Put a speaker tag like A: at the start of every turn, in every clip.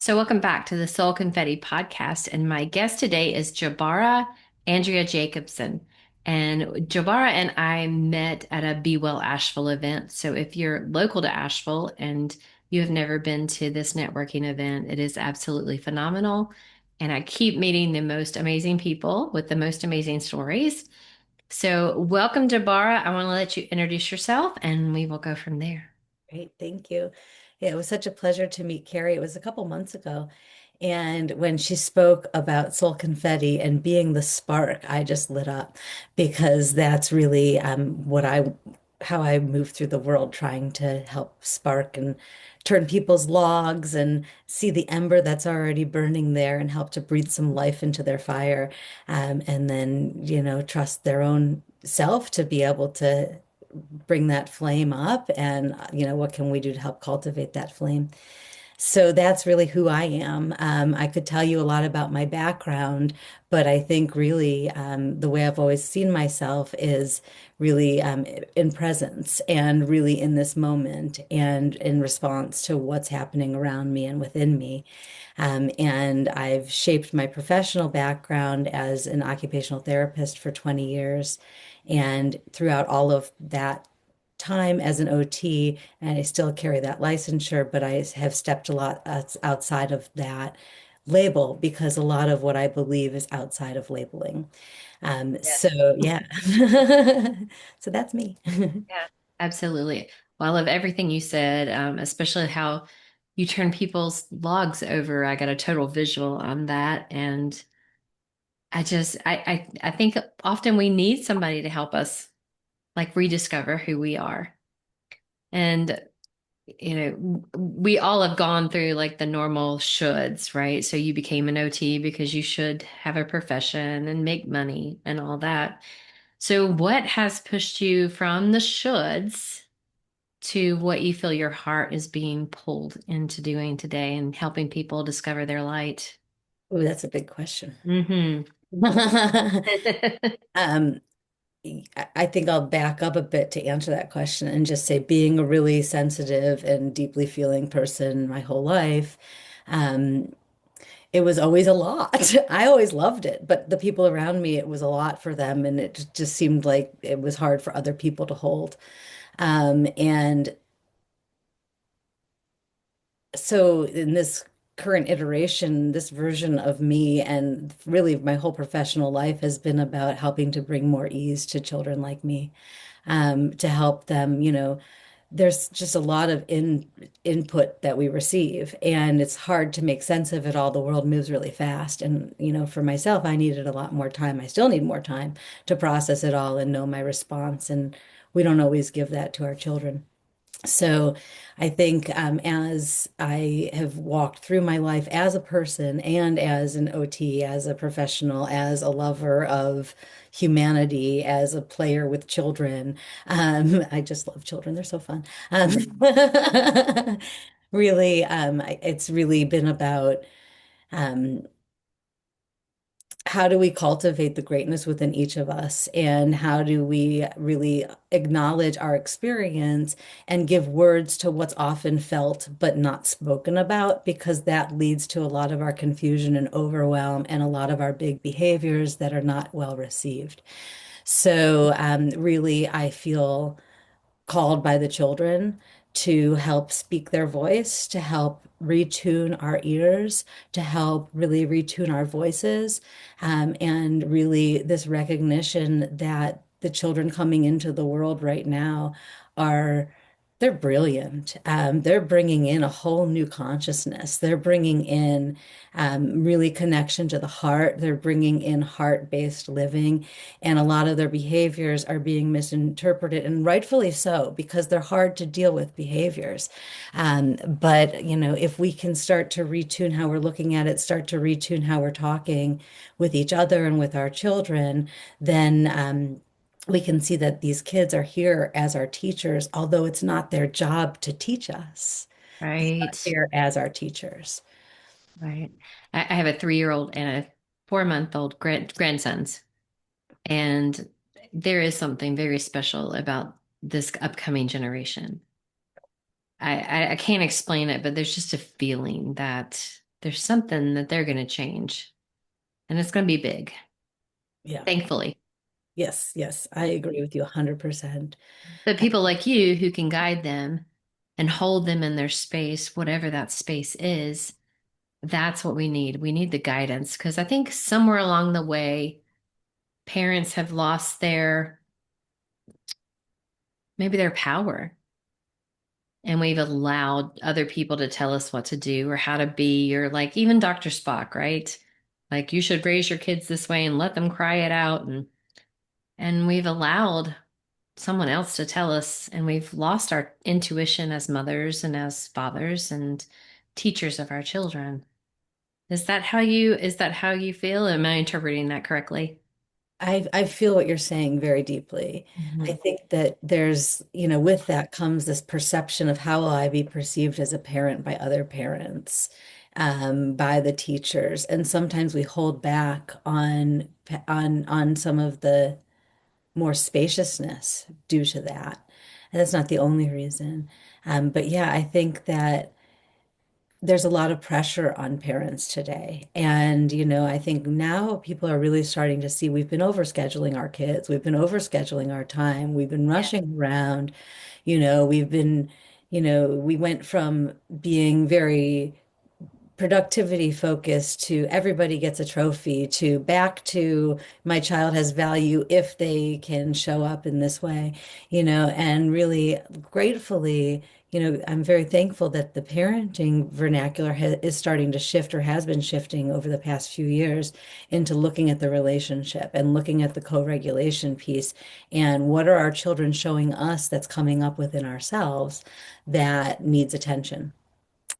A: So, welcome back to the Soul Confetti podcast. And my guest today is Jabbarah-Andrea Jacobson. And Jabbarah and I met at a Be Well Asheville event. So, if you're local to Asheville and you have never been to this networking event, it is absolutely phenomenal. And I keep meeting the most amazing people with the most amazing stories. So, welcome, Jabbarah. I want to let you introduce yourself and we will go from there.
B: Great, thank you. Yeah, it was such a pleasure to meet Carrie. It was a couple months ago. And when she spoke about soul confetti and being the spark, I just lit up because that's really how I move through the world, trying to help spark and turn people's logs and see the ember that's already burning there and help to breathe some life into their fire. And then, trust their own self to be able to bring that flame up and what can we do to help cultivate that flame. So that's really who I am. I could tell you a lot about my background, but I think really the way I've always seen myself is really in presence and really in this moment and in response to what's happening around me and within me. And I've shaped my professional background as an occupational therapist for 20 years. And throughout all of that time as an OT, and I still carry that licensure, but I have stepped a lot outside of that label because a lot of what I believe is outside of labeling.
A: Yes.
B: So yeah, so that's me.
A: Yeah, absolutely. Well, I love everything you said, especially how you turn people's logs over. I got a total visual on that. And I think often we need somebody to help us like rediscover who we are. And, we all have gone through like the normal shoulds, right? So you became an OT because you should have a profession and make money and all that. So what has pushed you from the shoulds to what you feel your heart is being pulled into doing today and helping people discover their light?
B: Oh, that's a big question.
A: Hmm.
B: Um, I think I'll back up a bit to answer that question and just say being a really sensitive and deeply feeling person my whole life, um, it was always a lot. I always loved it, but the people around me, it was a lot for them, and it just seemed like it was hard for other people to hold. And so in this current iteration, this version of me and really my whole professional life has been about helping to bring more ease to children like me, to help them, there's just a lot of input that we receive, and it's hard to make sense of it all. The world moves really fast. And, for myself, I needed a lot more time. I still need more time to process it all and know my response. And we don't always give that to our children. So I think as I have walked through my life as a person and as an OT, as a professional, as a lover of humanity, as a player with children, I just love children. They're so fun. Really, it's really been about um, how do we cultivate the greatness within each of us? And how do we really acknowledge our experience and give words to what's often felt but not spoken about? Because that leads to a lot of our confusion and overwhelm and a lot of our big behaviors that are not well received. So, really, I feel called by the children to help speak their voice, to help retune our ears, to help really retune our voices, and really this recognition that the children coming into the world right now are. They're brilliant. They're bringing in a whole new consciousness. They're bringing in really connection to the heart. They're bringing in heart-based living. And a lot of their behaviors are being misinterpreted, and rightfully so, because they're hard to deal with behaviors. But, if we can start to retune how we're looking at it, start to retune how we're talking with each other and with our children, then we can see that these kids are here as our teachers, although it's not their job to teach us.
A: Right.
B: Here as our teachers.
A: Right. I have a 3-year-old and a 4-month-old grandsons, and there is something very special about this upcoming generation. I can't explain it, but there's just a feeling that. there's something that they're going to change, and it's going to be big,
B: Yeah.
A: thankfully.
B: Yes, yes, I agree with you 100%.
A: But people like you who can guide them and hold them in their space, whatever that space is, that's what we need. We need the guidance because I think somewhere along the way, parents have lost maybe their power, and we've allowed other people to tell us what to do or how to be, or like even Dr. Spock, right? Like you should raise your kids this way and let them cry it out. And we've allowed someone else to tell us, and we've lost our intuition as mothers and as fathers and teachers of our children. Is that how you feel? Am I interpreting that correctly?
B: I feel what you're saying very deeply. I
A: Mhm.
B: think that there's, with that comes this perception of how will I be perceived as a parent by other parents, by the teachers, and sometimes we hold back on some of the more spaciousness due to that. And that's not the only reason. But yeah, I think that there's a lot of pressure on parents today. And, I think now people are really starting to see we've been overscheduling our kids, we've been overscheduling our time, we've been
A: Yeah.
B: rushing around, we've been, we went from being very productivity focused to everybody gets a trophy to back to my child has value if they can show up in this way, and really gratefully, I'm very thankful that the parenting vernacular is starting to shift or has been shifting over the past few years into looking at the relationship and looking at the co-regulation piece and what are our children showing us that's coming up within ourselves that needs attention.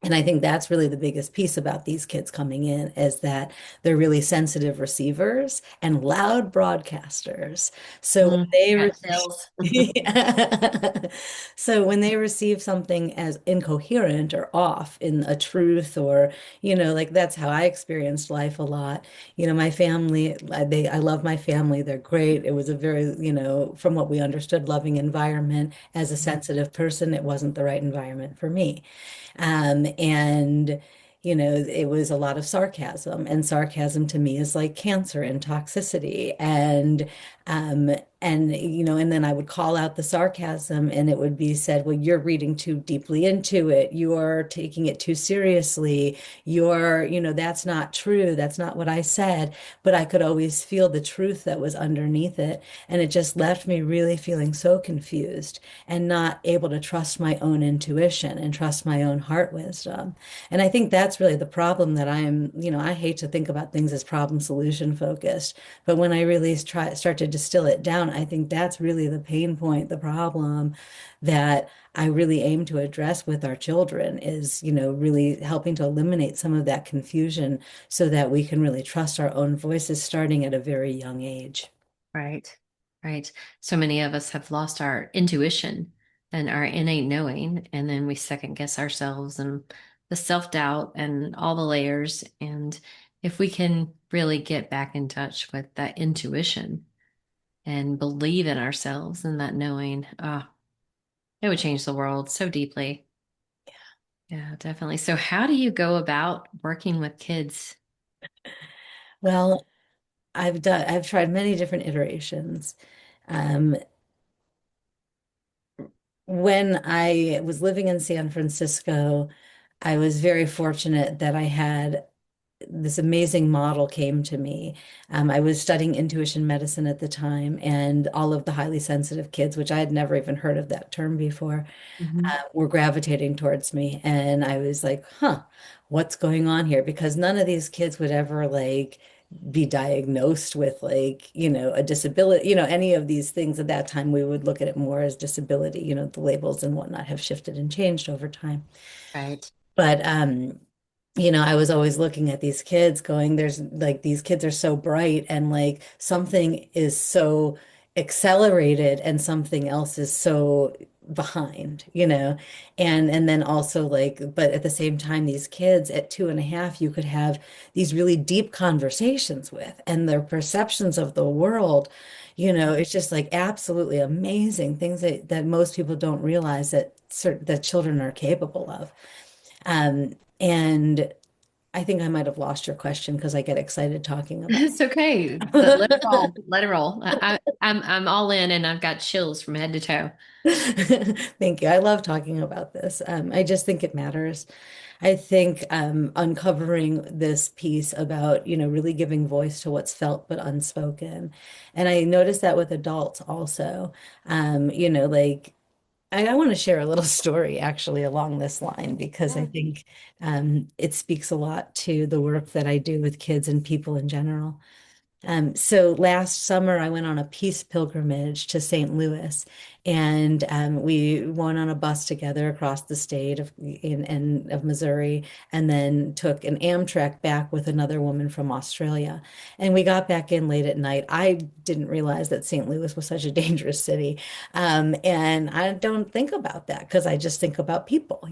B: And I think that's really the biggest piece about these kids coming in is that they're really sensitive receivers and loud broadcasters. So when
A: Mm,
B: they
A: got
B: receive,
A: chills.
B: yeah. So when they receive something as incoherent or off in a truth or, like that's how I experienced life a lot. My family, I love my family. They're great. It was a very, from what we understood, loving environment. As a sensitive person, it wasn't the right environment for me. And it was a lot of sarcasm, and sarcasm to me is like cancer and toxicity. Um, and then I would call out the sarcasm, and it would be said, "Well, you're reading too deeply into it. You're taking it too seriously. That's not true. That's not what I said." But I could always feel the truth that was underneath it, and it just left me really feeling so confused and not able to trust my own intuition and trust my own heart wisdom. And I think that's really the problem that I hate to think about things as problem solution focused, but when I really start to distill it down, I think that's really the pain point, the problem that I really aim to address with our children is, really helping to eliminate some of that confusion so that we can really trust our own voices starting at a very young age.
A: Right. Right. So many of us have lost our intuition and our innate knowing, and then we second guess ourselves and the self-doubt and all the layers. And if we can really get back in touch with that intuition and believe in ourselves and that knowing, it would change the world so deeply. Yeah, definitely. So how do you go about working with kids?
B: Well, I've tried many different iterations. Um, when I was living in San Francisco, I was very fortunate that I had this amazing model came to me. I was studying intuition medicine at the time, and all of the highly sensitive kids, which I had never even heard of that term before,
A: Mhm.
B: were gravitating towards me. And I was like, huh, what's going on here? Because none of these kids would ever like be diagnosed with like, a disability, any of these things at that time, we would look at it more as disability, the labels and whatnot have shifted and changed over time.
A: Right.
B: But I was always looking at these kids going, there's like these kids are so bright and like something is so accelerated and something else is so behind, and then also like, but at the same time, these kids at 2.5, you could have these really deep conversations with, and their perceptions of the world, it's just like absolutely amazing things that most people don't realize that children are capable of. And I think I might have lost your question because I get excited talking about
A: It's okay. Let it
B: it.
A: roll. Let it roll. I'm all in, and I've got chills from head to toe.
B: Thank you. I love talking about this. I just think it matters. I think uncovering this piece about, really giving voice to what's felt but unspoken. And I noticed that with adults also. Like I want to share a little story actually along this line because I
A: Yeah.
B: think it speaks a lot to the work that I do with kids and people in general. So last summer, I went on a peace pilgrimage to St. Louis, and we went on a bus together across the state of Missouri, and then took an Amtrak back with another woman from Australia. And we got back in late at night. I didn't realize that St. Louis was such a dangerous city, and I don't think about that because I just think about people,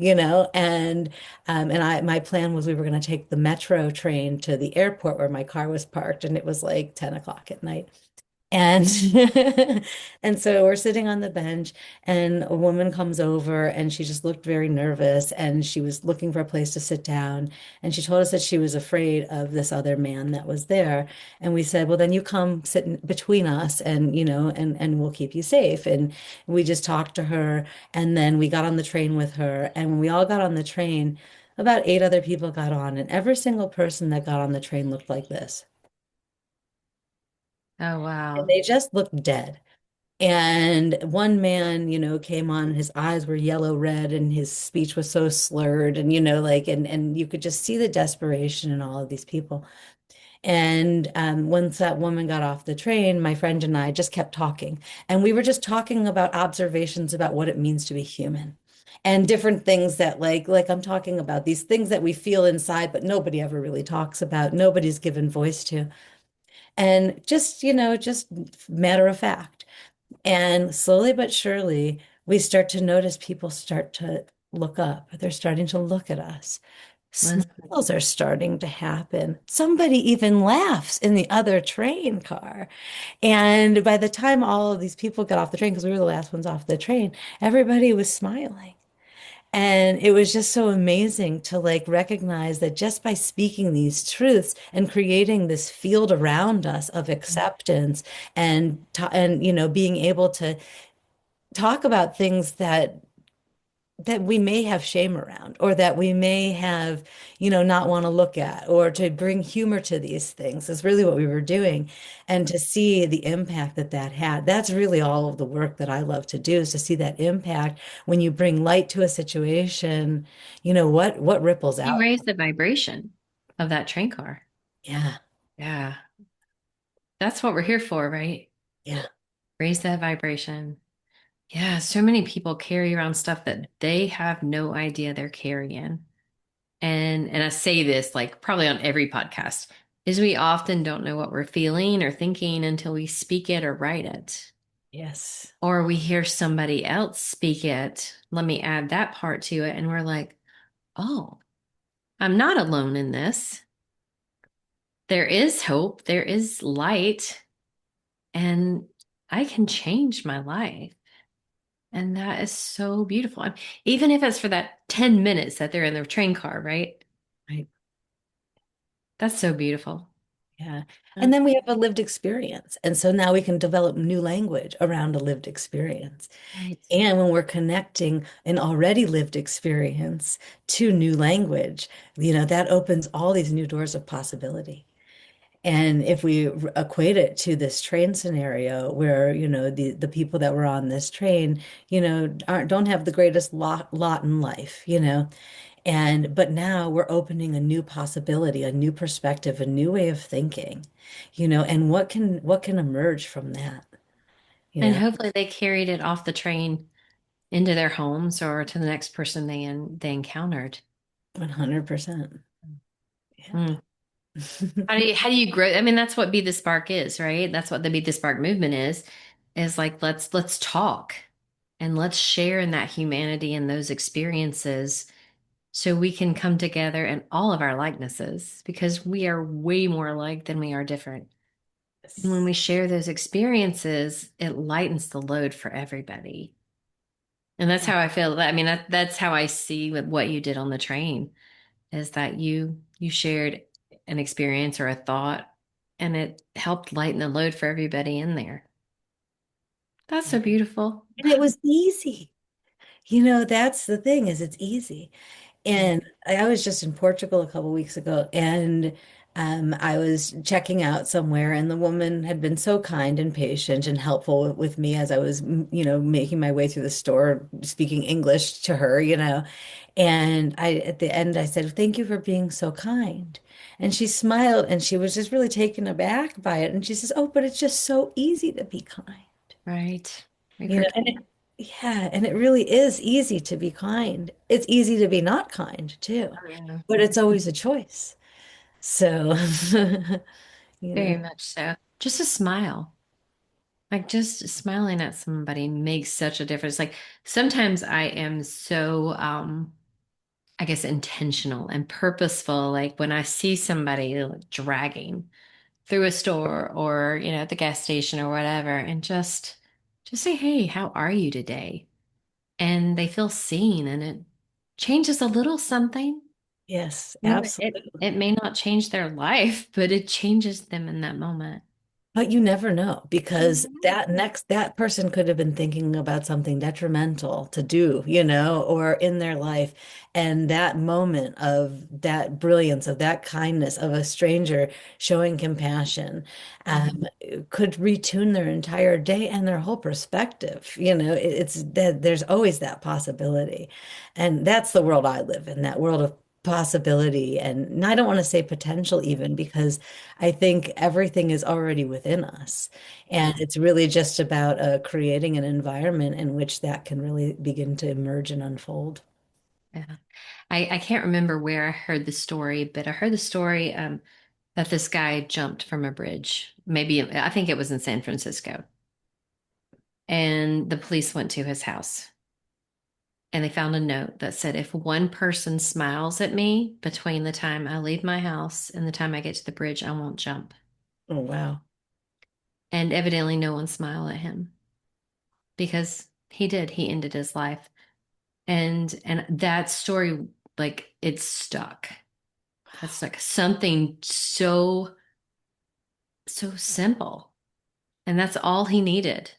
B: my plan was we were going to take the metro train to the airport where my car was parked, and it was like 10 o'clock at night. And and so we're sitting on the bench, and a woman comes over, and she just looked very nervous, and she was looking for a place to sit down. And she told us that she was afraid of this other man that was there. And we said, well, then you come sit between us, and and we'll keep you safe. And we just talked to her, and then we got on the train with her. And when we all got on the train, about 8 other people got on, and every single person that got on the train looked like this.
A: Oh,
B: And
A: wow.
B: they just looked dead. And one man, came on, his eyes were yellow red and his speech was so slurred, and and you could just see the desperation in all of these people. And once that woman got off the train, my friend and I just kept talking. And we were just talking about observations about what it means to be human. And different things that like I'm talking about, these things that we feel inside, but nobody ever really talks about, nobody's given voice to. And just matter of fact. And slowly but surely, we start to notice people start to look up. They're starting to look at us.
A: Listen,
B: Smiles are starting to happen. Somebody even laughs in the other train car. And by the time all of these people got off the train, because we were the last ones off the train, everybody was smiling. And it was just so amazing to like recognize that just by speaking these truths and creating this field around us of acceptance and being able to talk about things that we may have shame around or that we may have, not want to look at or to bring humor to these things is really what we were doing. And to see the impact that that had, that's really all of the work that I love to do is to see that impact when you bring light to a situation, what ripples
A: you
B: out.
A: raise the vibration of that train car.
B: Yeah,
A: Yeah. That's what we're here for, right?
B: yeah,
A: Raise that vibration. Yeah. So many people carry around stuff that they have no idea they're carrying. And I say this like probably on every podcast, is we often don't know what we're feeling or thinking until we speak it or write it.
B: yes,
A: Or we hear somebody else speak it. Let me add that part to it. And we're like, oh, I'm not alone in this. There is hope, there is light, and I can change my life. And that is so beautiful. Even if it's for that 10 minutes that they're in their train car, right?
B: right.
A: That's so beautiful.
B: Yeah. And
A: Mm.
B: then we have a lived experience. And so now we can develop new language around a lived experience.
A: Right.
B: And when we're connecting an already lived experience to new language, that opens all these new doors of possibility. And if we equate it to this train scenario where, the people that were on this train, don't have the greatest lot in life, but now we're opening a new possibility, a new perspective, a new way of thinking, and what can emerge from that, you
A: And
B: know,
A: hopefully they carried it off the train into their homes or to the next person they encountered.
B: 100%.
A: Mm.
B: Yeah.
A: How do you grow? I mean, that's what Be the Spark is, right? That's what the Be the Spark movement is like let's talk and let's share in that humanity and those experiences so we can come together in all of our likenesses because we are way more alike than we are different. And when
B: Yes.
A: we share those experiences, it lightens the load for everybody. And that's how I feel. I mean, that's how I see with what you did on the train. is that you shared an experience or a thought and it helped lighten the load for everybody in there. That's so beautiful.
B: And it was easy. That's the thing is it's easy.
A: Yeah.
B: And I was just in Portugal a couple weeks ago, and I was checking out somewhere, and the woman had been so kind and patient and helpful with me as I was, making my way through the store, speaking English to her, And at the end, I said, "Thank you for being so kind." And she smiled, and she was just really taken aback by it. And she says, "Oh, but it's just so easy to be kind."
A: Right. We
B: And
A: forget.
B: yeah, and it really is easy to be kind. It's easy to be not kind too,
A: Oh, yeah.
B: but it's always a choice. So, you know,
A: Very much so. Just a smile. Like just smiling at somebody makes such a difference. Like sometimes I am so I guess intentional and purposeful. Like when I see somebody like, dragging through a store or, at the gas station or whatever, and just say, "Hey, how are you today?" And they feel seen and it changes a little something.
B: yes,
A: It
B: absolutely.
A: may not change their life, but it changes them in that moment.
B: But you never know because that person could have been thinking about something detrimental to do, or in their life. And that moment of that brilliance, of that kindness of a stranger showing compassion,
A: Mhm.
B: could retune their entire day and their whole perspective. It's that there's always that possibility. And that's the world I live in, that world of possibility. And I don't want to say potential even because I think everything is already within us. And
A: Yeah.
B: it's really just about creating an environment in which that can really begin to emerge and unfold.
A: Yeah. I can't remember where I heard the story, but I heard the story that this guy jumped from a bridge. Maybe I think it was in San Francisco. And the police went to his house and they found a note that said, if one person smiles at me between the time I leave my house and the time I get to the bridge, I won't jump.
B: Oh, wow.
A: And evidently no one smiled at him because he did. He ended his life. And that story, like it's stuck. That's like something so simple. And that's all he needed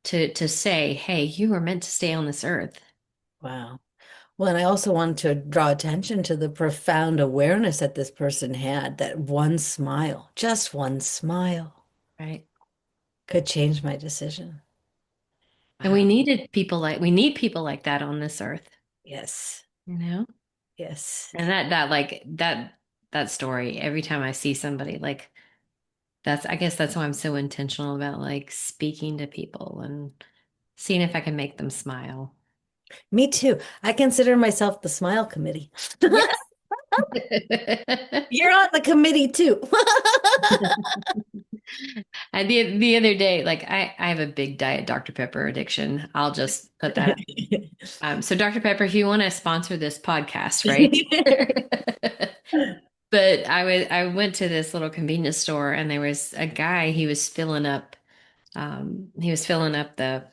A: to say, hey, you were meant to stay on this earth.
B: Wow. Well, and I also want to draw attention to the profound awareness that this person had, that one smile, just one smile,
A: Right.
B: could change my decision.
A: And
B: Wow.
A: we need people like that on this earth,
B: Yes.
A: you know?
B: Yes.
A: And that story, every time I see somebody like I guess that's why I'm so intentional about like speaking to people and seeing if I can make them smile.
B: Me too. I consider myself the smile committee.
A: Yes.
B: You're on the committee too.
A: The other day, like I have a big Diet Dr. Pepper addiction. I'll just put that. So Dr. Pepper, if you want to sponsor this podcast, right? But I went to this little convenience store and there was a guy, he was filling up the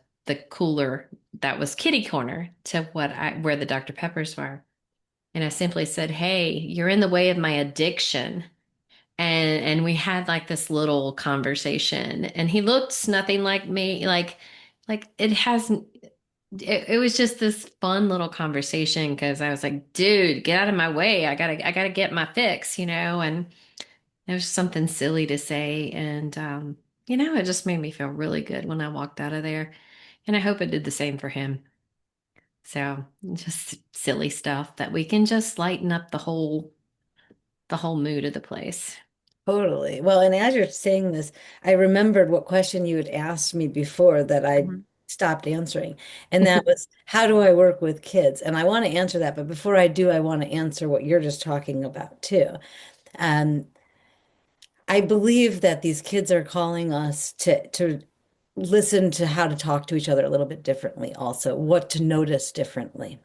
A: cooler that was kitty corner to where the Dr. Peppers were. And I simply said, "Hey, you're in the way of my addiction." And we had like this little conversation and he looked nothing like me, like it hasn't it was just this fun little conversation because I was like, dude, get out of my way. I gotta get my fix, and it was something silly to say. And it just made me feel really good when I walked out of there. And I hope it did the same for him. So just silly stuff that we can just lighten up the whole mood of the place.
B: Totally. Well, and as you're saying this, I remembered what question you had asked me before that I
A: Mhm.
B: stopped answering. And that was, how do I work with kids? And I want to answer that. But before I do, I want to answer what you're just talking about too. Um, I believe that these kids are calling us to listen to how to talk to each other a little bit differently, also, what to notice differently.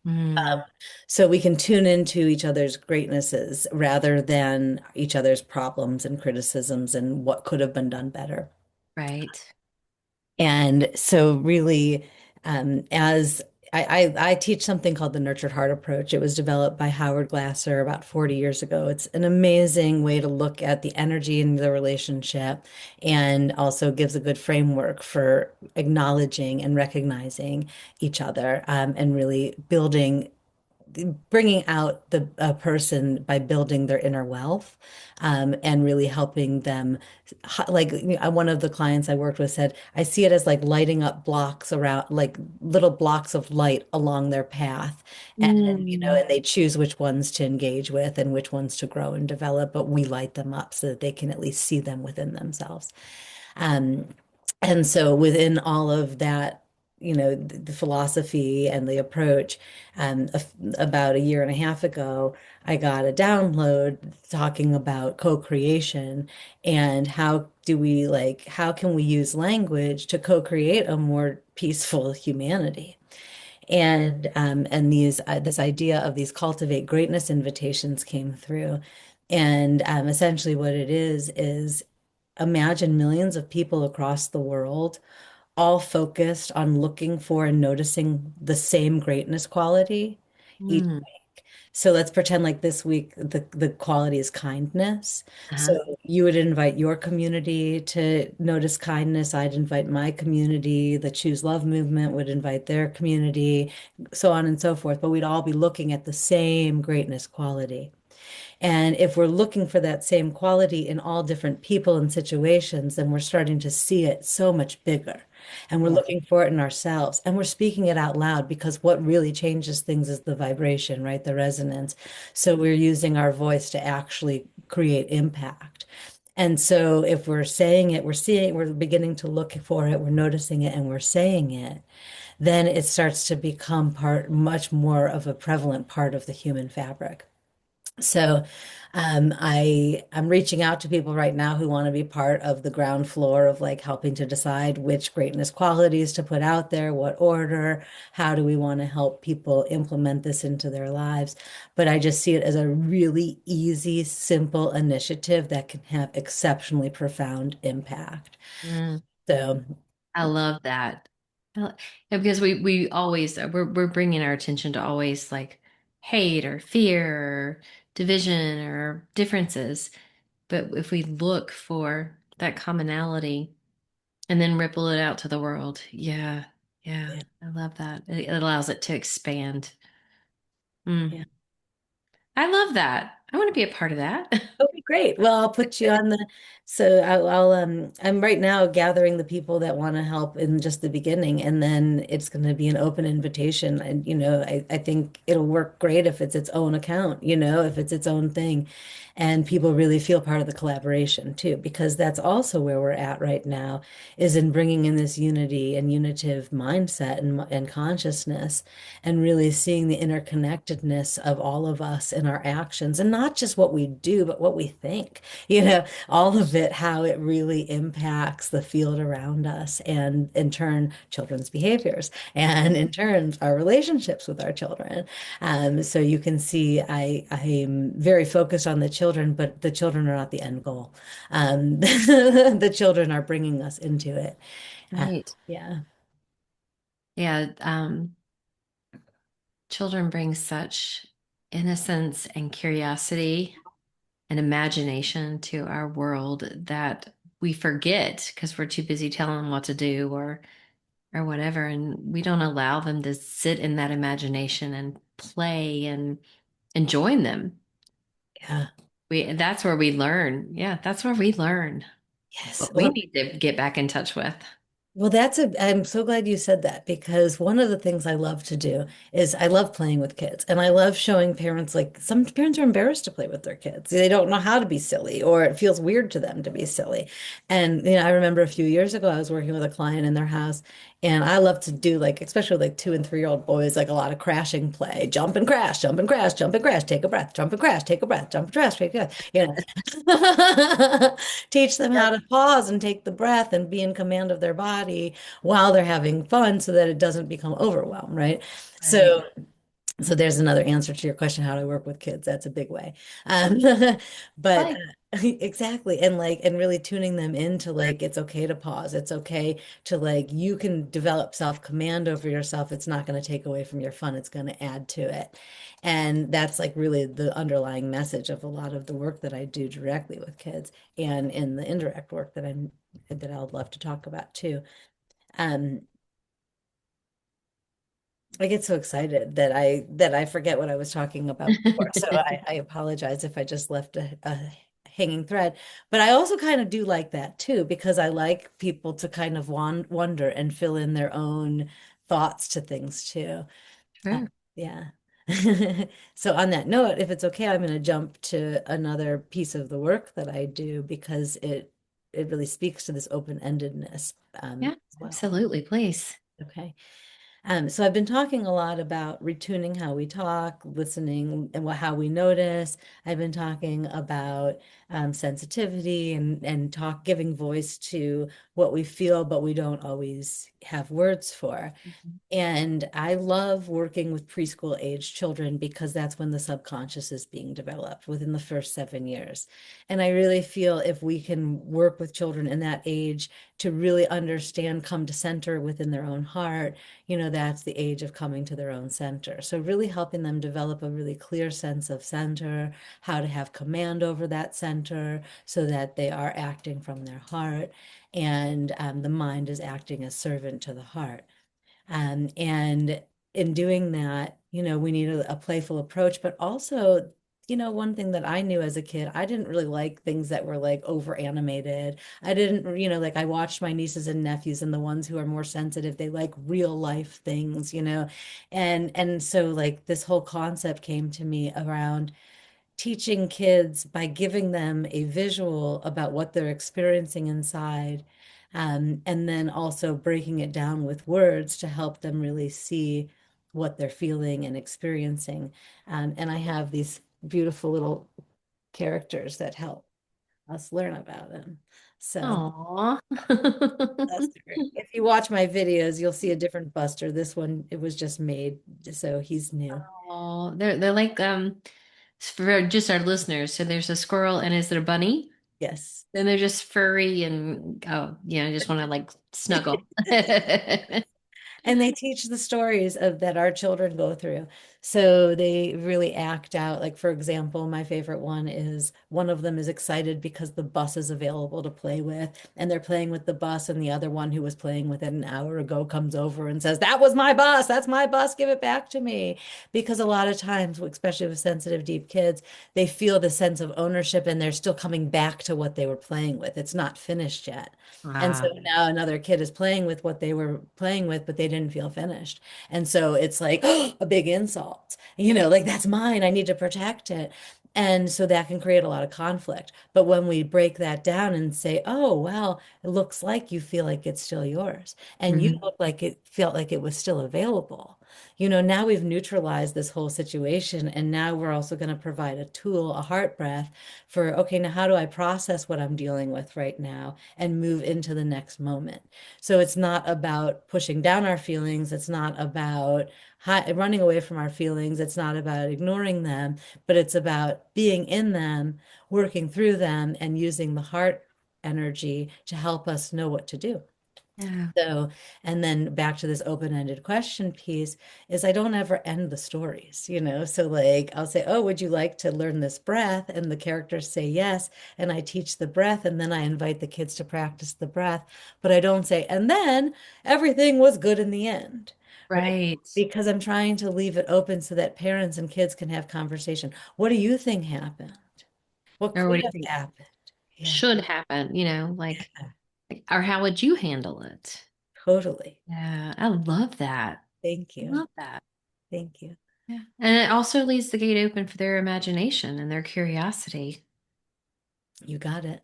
A: Mm,
B: So we can tune into each other's greatnesses rather than each other's problems and criticisms and what could have been done better.
A: right.
B: And so really, as I teach something called the nurtured heart approach. It was developed by Howard Glasser about 40 years ago. It's an amazing way to look at the energy in the relationship and also gives a good framework for acknowledging and recognizing each other, and really bringing out the person by building their inner wealth, and really helping them. Like, one of the clients I worked with said, I see it as like lighting up blocks around, like little blocks of light along their path. And,
A: Mm.
B: and they choose which ones to engage with and which ones to grow and develop, but we light them up so that they can at least see them within themselves. Um, and so within all of that, the philosophy and the approach, about a year and a half ago, I got a download talking about co-creation and how can we use language to co-create a more peaceful humanity? And this idea of these cultivate greatness invitations came through. And essentially what it is imagine millions of people across the world all focused on looking for and noticing the same greatness quality each.
A: Mm.
B: So let's pretend like this week the quality is kindness. So
A: Uh-huh.
B: you would invite your community to notice kindness. I'd invite my community. The Choose Love movement would invite their community, so on and so forth. But we'd all be looking at the same greatness quality. And if we're looking for that same quality in all different people and situations, then we're starting to see it so much bigger. And we're
A: Yeah.
B: looking for it in ourselves. And we're speaking it out loud because what really changes things is the vibration, right? The resonance. So we're using our voice to actually create impact. And so if we're saying it, we're seeing it, we're beginning to look for it, we're noticing it, and we're saying it, then it starts to become much more of a prevalent part of the human fabric. So I'm reaching out to people right now who want to be part of the ground floor of like helping to decide which greatness qualities to put out there, what order, how do we want to help people implement this into their lives. But I just see it as a really easy, simple initiative that can have exceptionally profound impact.
A: Mm.
B: So
A: I love that. Yeah, because we always we're bringing our attention to always like hate or fear or division or differences. But if we look for that commonality and then ripple it out to the world, yeah, yeah,
B: yeah,
A: I love that. It allows it to expand. Mm.
B: yeah.
A: I love that. I want to be a part of that.
B: Okay, great. Well, I'll put you on the, so I'm right now gathering the people that want to help in just the beginning, and then it's going to be an open invitation. And, I think it'll work great if it's its own account, if it's its own thing. And people really feel part of the collaboration too, because that's also where we're at right now, is in bringing in this unity and unitive mindset and consciousness, and really seeing the interconnectedness of all of us in our actions, and not just what we do, but what we think, all of it, how it really impacts the field around us, and in turn, children's behaviors, and in turn, our relationships with our children. So you can see I'm very focused on the children, but the children are not the end goal. The children are bringing us into it.
A: Right.
B: Yeah.
A: Yeah. Children bring such innocence and curiosity and imagination to our world that we forget because we're too busy telling them what to do or whatever, and we don't allow them to sit in that imagination and play and join them.
B: Yeah.
A: We That's where we learn. Yeah, that's where we learn
B: Yes.
A: what we
B: Well,
A: need to get back in touch with.
B: I'm so glad you said that, because one of the things I love to do is I love playing with kids, and I love showing parents, like, some parents are embarrassed to play with their kids. They don't know how to be silly, or it feels weird to them to be silly. And, I remember a few years ago, I was working with a client in their house, and I love to do, like, especially like 2 and 3-year-old boys, like a lot of crashing play, jump and crash, jump and crash, jump and crash, take a breath, jump and crash, take a breath, jump and crash, take a breath, teach them how
A: Yep.
B: to pause and take the breath and be in command of their body while they're having fun, so that it doesn't become overwhelm, right?
A: Right.
B: So So there's another answer to your question, how do I work with kids? That's a big way. Um, but
A: Play.
B: exactly. And like, and really tuning them into like, it's okay to pause. It's okay to like, you can develop self-command over yourself. It's not going to take away from your fun. It's going to add to it. And that's like really the underlying message of a lot of the work that I do directly with kids and in the indirect work that I would love to talk about too. Um, I get so excited that I forget what I was talking about before. So I apologize if I just left a hanging thread. But I also kind of do like that too, because I like people to kind of wonder and fill in their own thoughts to things too. Uh,
A: True.
B: yeah. So on that note, if it's okay, I'm going to jump to another piece of the work that I do because it really speaks to this open-endedness
A: Yeah,
B: as well.
A: absolutely. Please.
B: Okay. So I've been talking a lot about retuning how we talk, listening, and how we notice. I've been talking about sensitivity and talk, giving voice to what we feel, but we don't always have words for.
A: Mhm.
B: And I love working with preschool age children because that's when the subconscious is being developed within the first 7 years. And I really feel if we can work with children in that age to really understand, come to center within their own heart, that's the age of coming to their own center. So really helping them develop a really clear sense of center, how to have command over that center so that they are acting from their heart and the mind is acting as servant to the heart. And in doing that, we need a playful approach, but also, one thing that I knew as a kid, I didn't really like things that were like over animated. I didn't, like I watched my nieces and nephews and the ones who are more sensitive, they like real life things, and so like this whole concept came to me around teaching kids by giving them a visual about what they're experiencing inside, and then also breaking it down with words to help them really see what they're feeling and experiencing. And I have these beautiful little characters that help us learn about them. So
A: Aw.
B: Buster, if you watch my videos, you'll see a different Buster. This one, it was just made, so he's new.
A: Oh, they're like for just our listeners. So there's a squirrel and is there a bunny?
B: Yes.
A: Then they're just furry and oh yeah, I just want to like snuggle.
B: And they teach the stories of that our children go through. So they really act out. Like, for example, my favorite one is one of them is excited because the bus is available to play with, and they're playing with the bus, and the other one who was playing with it an hour ago comes over and says, "That was my bus. That's my bus. Give it back to me." Because a lot of times, especially with sensitive, deep kids, they feel the sense of ownership and they're still coming back to what they were playing with. It's not finished yet. And so
A: Ah,
B: now another kid is playing with what they were playing with, but they didn't feel finished. And so it's like a big insult, like that's mine. I need to protect it. And so that can create a lot of conflict. But when we break that down and say, oh, well, it looks like you feel like it's still yours, and you
A: mhm.
B: look like it felt like it was still available. Now we've neutralized this whole situation. And now we're also going to provide a tool, a heart breath for, okay, now how do I process what I'm dealing with right now and move into the next moment? So it's not about pushing down our feelings. It's not about running away from our feelings. It's not about ignoring them, but it's about being in them, working through them, and using the heart energy to help us know what to do.
A: Yeah.
B: So, and then back to this open-ended question piece is I don't ever end the stories. So like I'll say, "Oh, would you like to learn this breath?" And the characters say yes, and I teach the breath and then I invite the kids to practice the breath, but I don't say, "And then everything was good in the end." Right?
A: Right.
B: Because I'm trying to leave it open so that parents and kids can have conversation. What do you think happened? What
A: Or
B: could
A: what do you
B: have
A: think
B: happened? Yeah,
A: should happen? Or how would you handle it?
B: totally.
A: Yeah, I love that.
B: Thank
A: I
B: you.
A: love that.
B: Thank you.
A: Yeah. And it also leaves the gate open for their imagination and their curiosity.
B: You got it.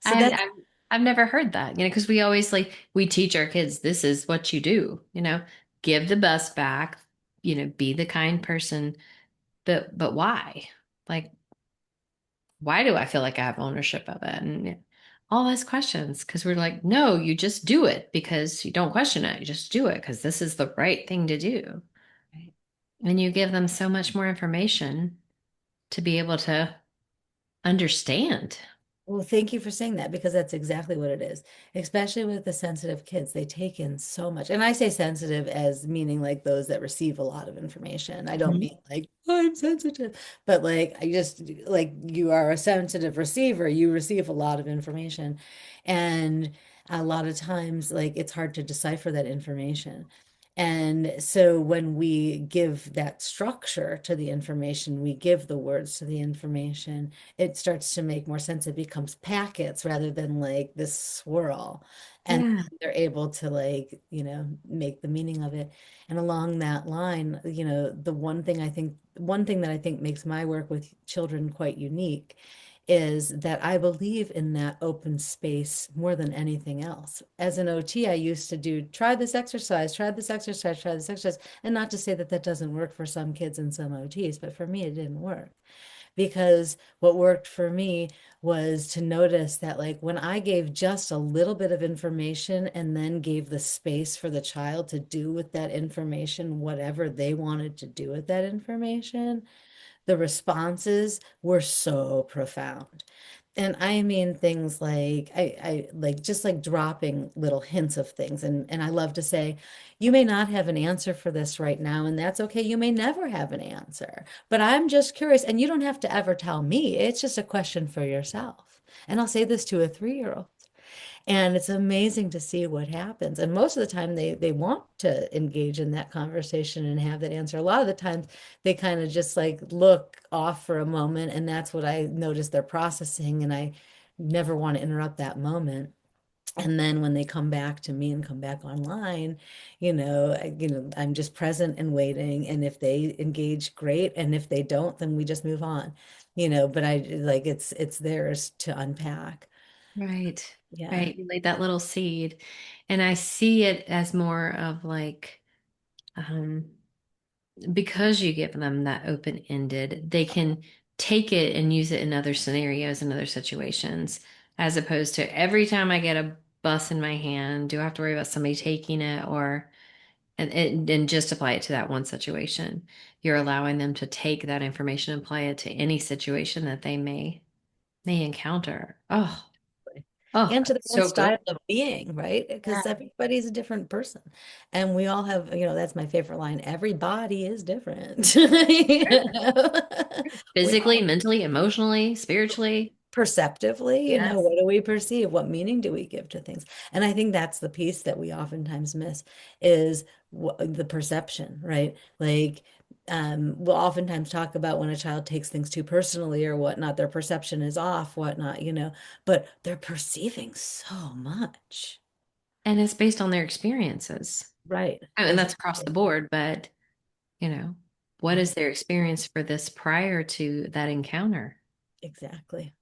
B: So
A: I,
B: that's
A: I've, I've never heard that, because we always we teach our kids, this is what you do, give the bus back, be the kind person, but why? Like, why do I feel like I have ownership of it? And yeah. all those questions because we're like, no, you just do it because you don't question it. You just do it because this is the right thing to do.
B: Right.
A: And you give them so much more information to be able to understand.
B: Well, thank you for saying that because that's exactly what it is. Especially with the sensitive kids, they take in so much. And I say sensitive as meaning like those that receive a lot of information. I don't
A: Mhm.
B: mean like I'm sensitive, but like I just like you are a sensitive receiver, you receive a lot of information. And a lot of times, like it's hard to decipher that information. And so when we give that structure to the information, we give the words to the information, it starts to make more sense. It becomes packets rather than like this swirl. And
A: Yeah.
B: they're able to like, make the meaning of it. And along that line, one thing that I think makes my work with children quite unique is that I believe in that open space more than anything else. As an OT, I used to do try this exercise, try this exercise, try this exercise. And not to say that that doesn't work for some kids and some OTs, but for me, it didn't work because what worked for me was to notice that like when I gave just a little bit of information and then gave the space for the child to do with that information whatever they wanted to do with that information, the responses were so profound. And I mean things like I like just like dropping little hints of things. And I love to say, you may not have an answer for this right now, and that's okay. You may never have an answer. But I'm just curious, and you don't have to ever tell me. It's just a question for yourself. And I'll say this to a 3-year-old. And it's amazing to see what happens. And most of the time they want to engage in that conversation and have that answer. A lot of the times they kind of just like look off for a moment, and that's what I notice they're processing, and I never want to interrupt that moment. And then when they come back to me and come back online, I'm just present and waiting. And if they engage, great. And if they don't, then we just move on. But I like it's theirs to unpack.
A: Right.
B: Yeah.
A: Right. You laid that little seed. And I see it as more of like, um, because you give them that open-ended, they can take it and use it in other scenarios and other situations, as opposed to every time I get a bus in my hand, do I have to worry about somebody taking it or and just apply it to that one situation. You're allowing them to take that information and apply it to any situation that they may encounter. Oh, oh,
B: And to their own
A: so good.
B: style of being, right?
A: Yeah.
B: Because everybody's a different person. And we all have, that's my favorite line, everybody is different. We
A: Physically,
B: all
A: mentally, emotionally, spiritually.
B: perceptively,
A: Yes.
B: what do we perceive? What meaning do we give to things? And I think that's the piece that we oftentimes miss is the perception, right? Like, we'll oftentimes talk about when a child takes things too personally or whatnot, their perception is off, whatnot, but they're perceiving so much.
A: And it's based on their experiences.
B: Right.
A: I mean, that's across the
B: Exactly.
A: board, but you know, what
B: Right.
A: is their experience for this prior to that encounter?
B: Exactly.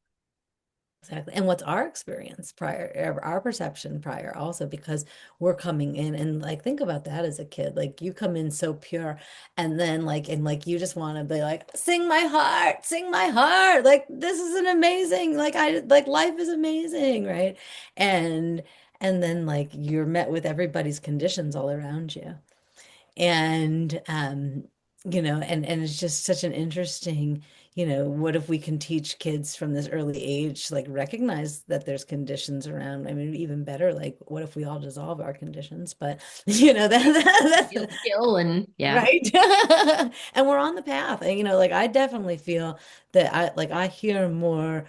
B: Exactly. And what's our experience prior, our perception prior also, because we're coming in and like think about that as a kid. Like you come in so pure and then like you just want to be like, sing my heart, sing my heart. Like this is an amazing, like I like life is amazing, right? And and then like you're met with everybody's conditions all around you. And and it's just such an interesting, what if we can teach kids from this early age, like recognize that there's conditions around. I mean, even better, like what if we all dissolve our conditions? But that's
A: Skill and yeah.
B: right. And we're on the path. And, like I definitely feel that I hear more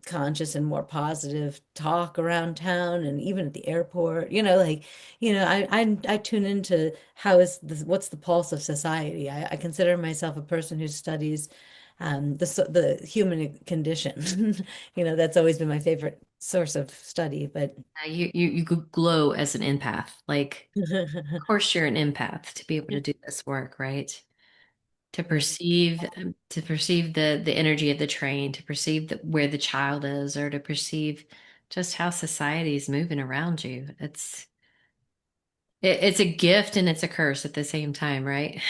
B: conscious and more positive talk around town and even at the airport, like, I tune into what's the pulse of society. I consider myself a person who studies the human condition. That's always been my favorite source of study, but
A: You could glow as an empath. Like, of course, you're an empath to be able to do this work, right? To perceive the energy of the train, to perceive where the child is, or to perceive just how society is moving around you. It's a gift and it's a curse at the same time, right?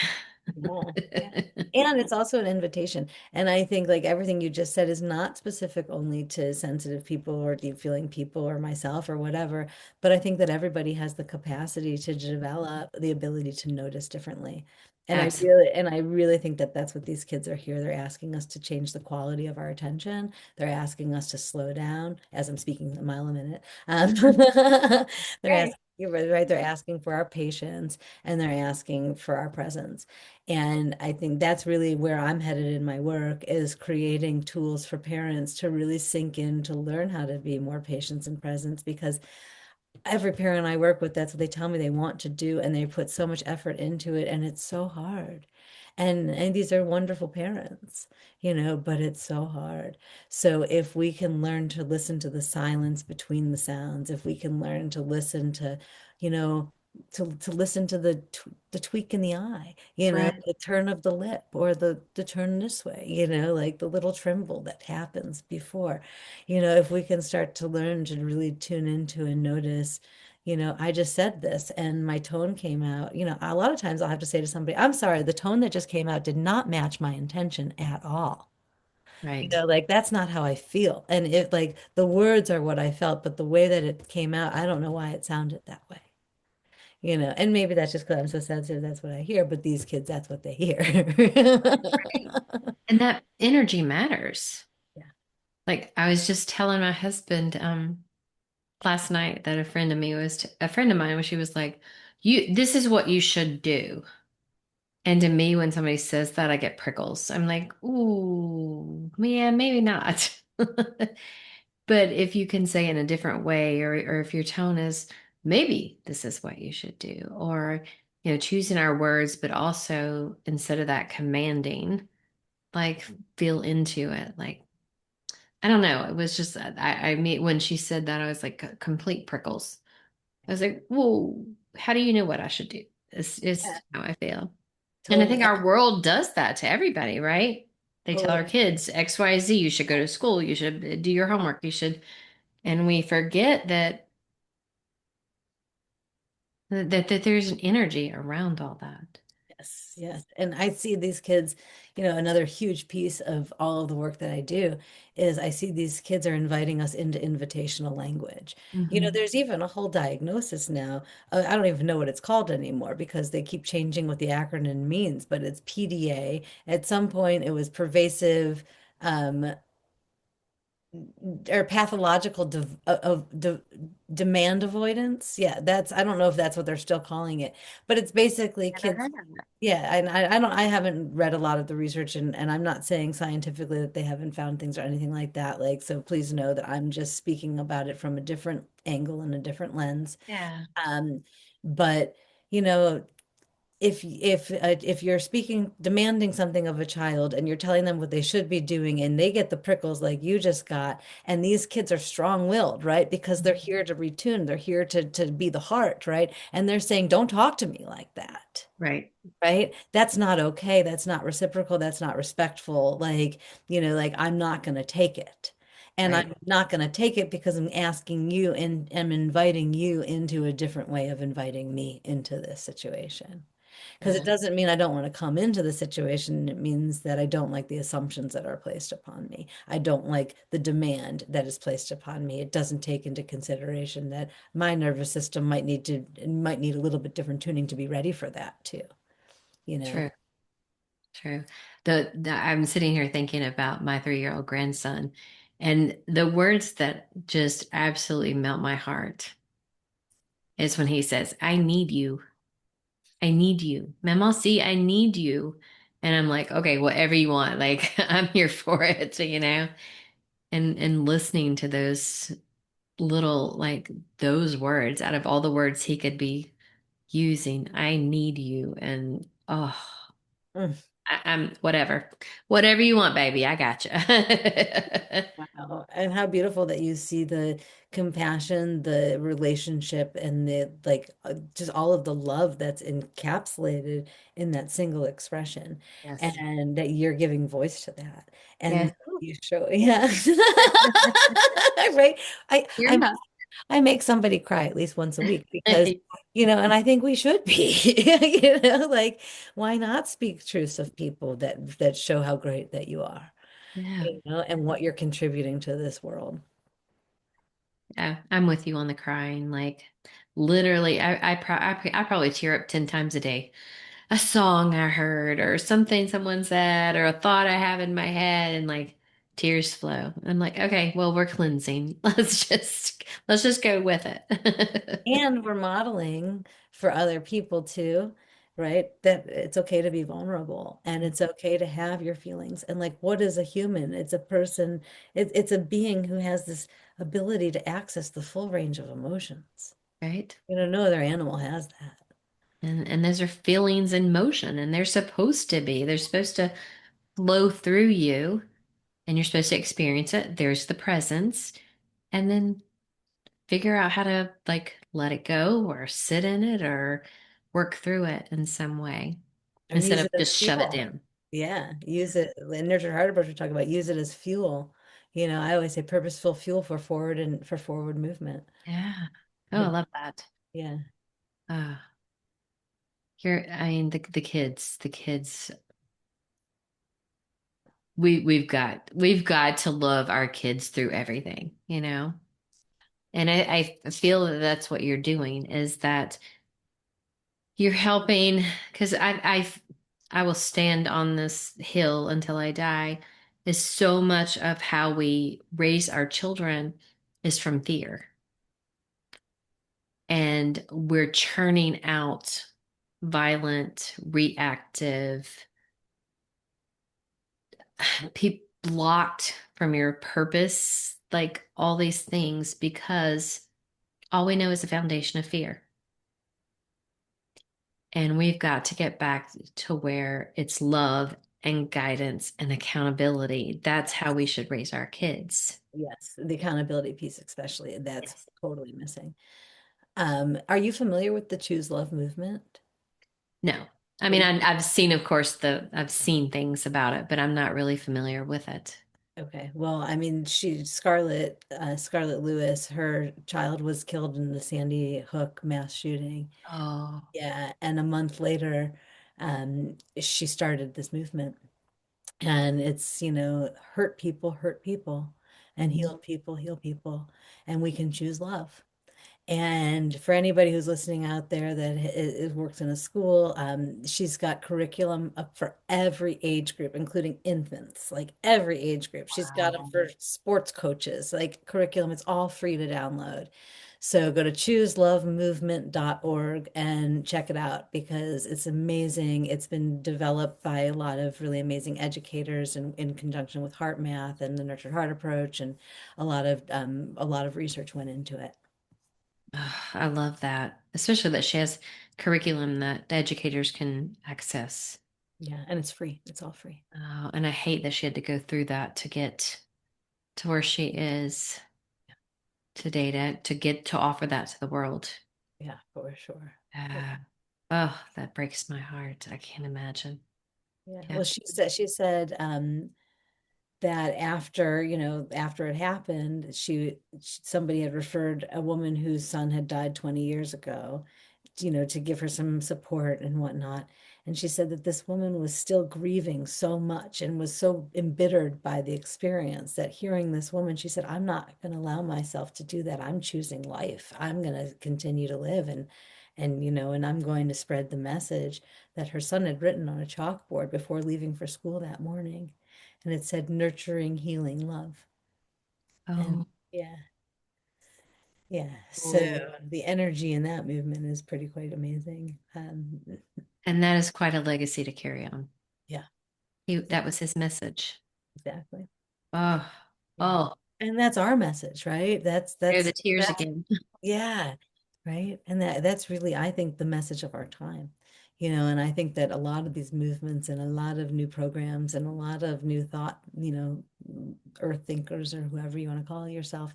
B: Yeah, yeah. And it's also an invitation. And I think like everything you just said is not specific only to sensitive people or deep feeling people or myself or whatever, but I think that everybody has the capacity to develop the ability to notice differently.
A: Absolutely.
B: And I really think that that's what these kids are here. They're asking us to change the quality of our attention. They're asking us to slow down, as I'm speaking a mile a minute. They're
A: Right.
B: asking, you're right, they're asking for our patience and they're asking for our presence. And I think that's really where I'm headed in my work is creating tools for parents to really sink in, to learn how to be more patient and present because every parent I work with, that's what they tell me they want to do, and they put so much effort into it, and it's so hard. And these are wonderful parents, but it's so hard. So if we can learn to listen to the silence between the sounds, if we can learn to listen to, you know, to listen to the tweak in the eye,
A: Right.
B: the turn of the lip or the turn this way, like the little tremble that happens before. If we can start to learn to really tune into and notice, I just said this and my tone came out. A lot of times I'll have to say to somebody, I'm sorry, the tone that just came out did not match my intention at all.
A: Right.
B: Like that's not how I feel. And it like the words are what I felt, but the way that it came out, I don't know why it sounded that way. And maybe that's just because I'm so sensitive, that's what I hear, but these kids, that's what they hear.
A: Right. And that energy matters.
B: Yeah.
A: Like I was just telling my husband last night that a friend of mine when she was like, this is what you should do. And to me, when somebody says that, I get prickles. I'm like, ooh, yeah, maybe not. But if you can say it in a different way, or if your tone is maybe this is what you should do, or choosing our words, but also instead of that commanding, like feel into it. Like I don't know. It was just I mean when she said that, I was like complete prickles. I was like, whoa, how do you know what I should do? It's
B: Yeah,
A: how I feel. And I think
B: totally.
A: our world does that to everybody, right? They tell our
B: Totally.
A: kids X, Y, Z, you should go to school, you should do your homework, you should, and we forget that there's an energy around all that.
B: Yes, yes. And I see these kids, another huge piece of all of the work that I do is I see these kids are inviting us into invitational language.
A: Hmm.
B: There's even a whole diagnosis now. I don't even know what it's called anymore because they keep changing what the acronym means, but it's PDA. At some point, it was pervasive um, or pathological demand avoidance. Yeah, I don't know if that's what they're still calling it, but it's basically
A: Never
B: kids.
A: heard of that.
B: Yeah, and I haven't read a lot of the research and I'm not saying scientifically that they haven't found things or anything like that. Like, so please know that I'm just speaking about it from a different angle and a different lens.
A: Yeah,
B: Um, but you know, if you're demanding something of a child and you're telling them what they should be doing and they get the prickles like you just got, and these kids are strong-willed, right? Because they're here to retune, they're here to be the heart, right? And they're saying, don't talk to me like that.
A: right,
B: Right? That's not okay. That's not reciprocal. That's not respectful. Like I'm not going to take it. And
A: right.
B: I'm not going to take it because I'm asking you and am inviting you into a different way of inviting me into this situation. Because it
A: Yeah,
B: doesn't mean I don't want to come into the situation. It means that I don't like the assumptions that are placed upon me. I don't like the demand that is placed upon me. It doesn't take into consideration that my nervous system might need a little bit different tuning to be ready for that too, you know?
A: true, true. I'm sitting here thinking about my 3-year-old grandson, and the words that just absolutely melt my heart is when he says, "I need you." I need you. Mama, see, I need you. And I'm like, okay, whatever you want. Like, I'm here for it, and listening to those little, like, those words out of all the words he could be using. I need you. And oh,
B: Mm.
A: I'm whatever. Whatever you want, baby. I got you.
B: Wow. And how beautiful that you see the compassion, the relationship, and the just all of the love that's encapsulated in that single expression,
A: Yes.
B: and that you're giving voice to that. And
A: Yes.
B: you show, yeah. Right. I
A: You're
B: I'm
A: not.
B: I make somebody cry at least once a week because, and I think we should be, like why not speak truths of people that show how great that you are,
A: Yeah.
B: and what you're contributing to this world.
A: Yeah, I'm with you on the crying. Like literally, I probably tear up 10 times a day. A song I heard or something someone said or a thought I have in my head and like tears flow. I'm like, okay, well, we're cleansing. Let's just go with it.
B: And we're modeling for other people too, right? That it's okay to be vulnerable and it's okay to have your feelings. And like, what is a human? It's a person, it's a being who has this ability to access the full range of emotions.
A: Right?
B: No other animal has that.
A: And those are feelings in motion and they're supposed to be. They're supposed to flow through you and you're supposed to experience it. There's the presence. And then figure out how to like let it go or sit in it or work through it in some way
B: Or
A: instead
B: use
A: of
B: it as
A: just shove it
B: fuel.
A: down.
B: Yeah, use it. The nurtured heart approach we talk about, use it as fuel. I always say purposeful fuel for forward movement.
A: Yeah. Oh, I
B: But
A: love that.
B: yeah.
A: Uh, I mean, the kids, we've got to love our kids through everything. And I feel that that's what you're doing is that you're helping because I will stand on this hill until I die is so much of how we raise our children is from fear. And we're churning out violent, reactive, blocked from your purpose, like all these things, because all we know is the foundation of fear. And we've got to get back to where it's love and guidance and accountability. That's how we should raise our kids.
B: Yes, the accountability piece especially, that's
A: Yes.
B: totally missing. Are you familiar with the Choose Love movement?
A: No. I mean, I've seen, of course, I've seen things about it, but I'm not really familiar with it.
B: Okay. Well, I mean, Scarlett Lewis, her child was killed in the Sandy Hook mass shooting.
A: Oh.
B: Yeah, and a month later, she started this movement. And it's, hurt people, and
A: Mhm.
B: heal people, and we can choose love. And for anybody who's listening out there that works in a school, she's got curriculum up for every age group, including infants, like every age group. She's got them
A: Wow.
B: for sports coaches, like curriculum. It's all free to download. So go to chooselovemovement.org and check it out because it's amazing. It's been developed by a lot of really amazing educators in conjunction with Heart Math and the Nurtured Heart approach, and a lot of research went into it.
A: Ugh, I love that, especially that she has curriculum that educators can access.
B: Yeah, and it's free. It's all free.
A: Oh, and I hate that she had to go through that to get to where she is today to get to offer that to the world.
B: Yeah, for sure.
A: Uh, oh, that breaks my heart. I can't imagine.
B: Yeah.
A: Yeah.
B: Well, she said that after it happened, somebody had referred a woman whose son had died 20 years ago, to give her some support and whatnot. And she said that this woman was still grieving so much and was so embittered by the experience that hearing this woman, she said, I'm not going to allow myself to do that. I'm choosing life. I'm going to continue to live and I'm going to spread the message that her son had written on a chalkboard before leaving for school that morning. And it said nurturing, healing, love. And
A: Oh,
B: yeah, yeah. So
A: oh.
B: the energy in that movement is pretty quite amazing.
A: And that is quite a legacy to carry on.
B: Yeah,
A: That was his message.
B: exactly.
A: Oh,
B: Yeah.
A: oh,
B: And that's our message, right? That's
A: there are the
B: that's
A: tears
B: that's
A: again.
B: yeah, right. And that's really, I think, the message of our time. And I think that a lot of these movements and a lot of new programs and a lot of new thought, earth thinkers or whoever you want to call yourself,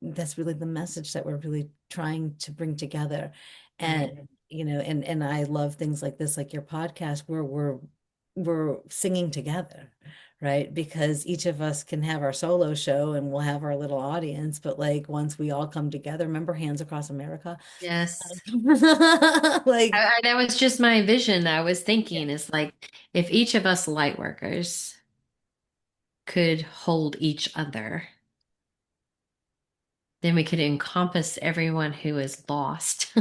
B: that's really the message that we're really trying to bring together. And
A: Mhm.
B: and I love things like this, like your podcast, where we're singing together, right? Because each of us can have our solo show and we'll have our little audience, but like once we all come together, remember Hands Across America?
A: Yes.
B: Like,
A: That was just my vision. I was
B: yeah,
A: thinking is like if each of us light workers could hold each other, then we could encompass everyone who is lost,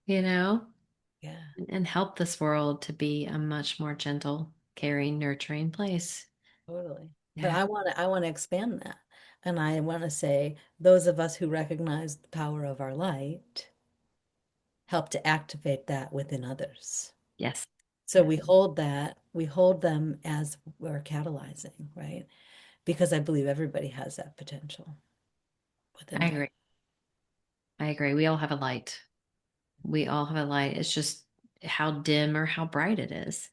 A: you know,
B: yeah,
A: and help this world to be a much more gentle, caring, nurturing place.
B: totally. But
A: Yeah.
B: I want to expand that. And I want to say those of us who recognize the power of our light help to activate that within others.
A: Yes.
B: So
A: Yes.
B: we hold that, we hold them as we're catalyzing, right? Because I believe everybody has that potential within
A: I
B: them.
A: agree. I agree. We all have a light. We all have a light. It's just how dim or how bright it is.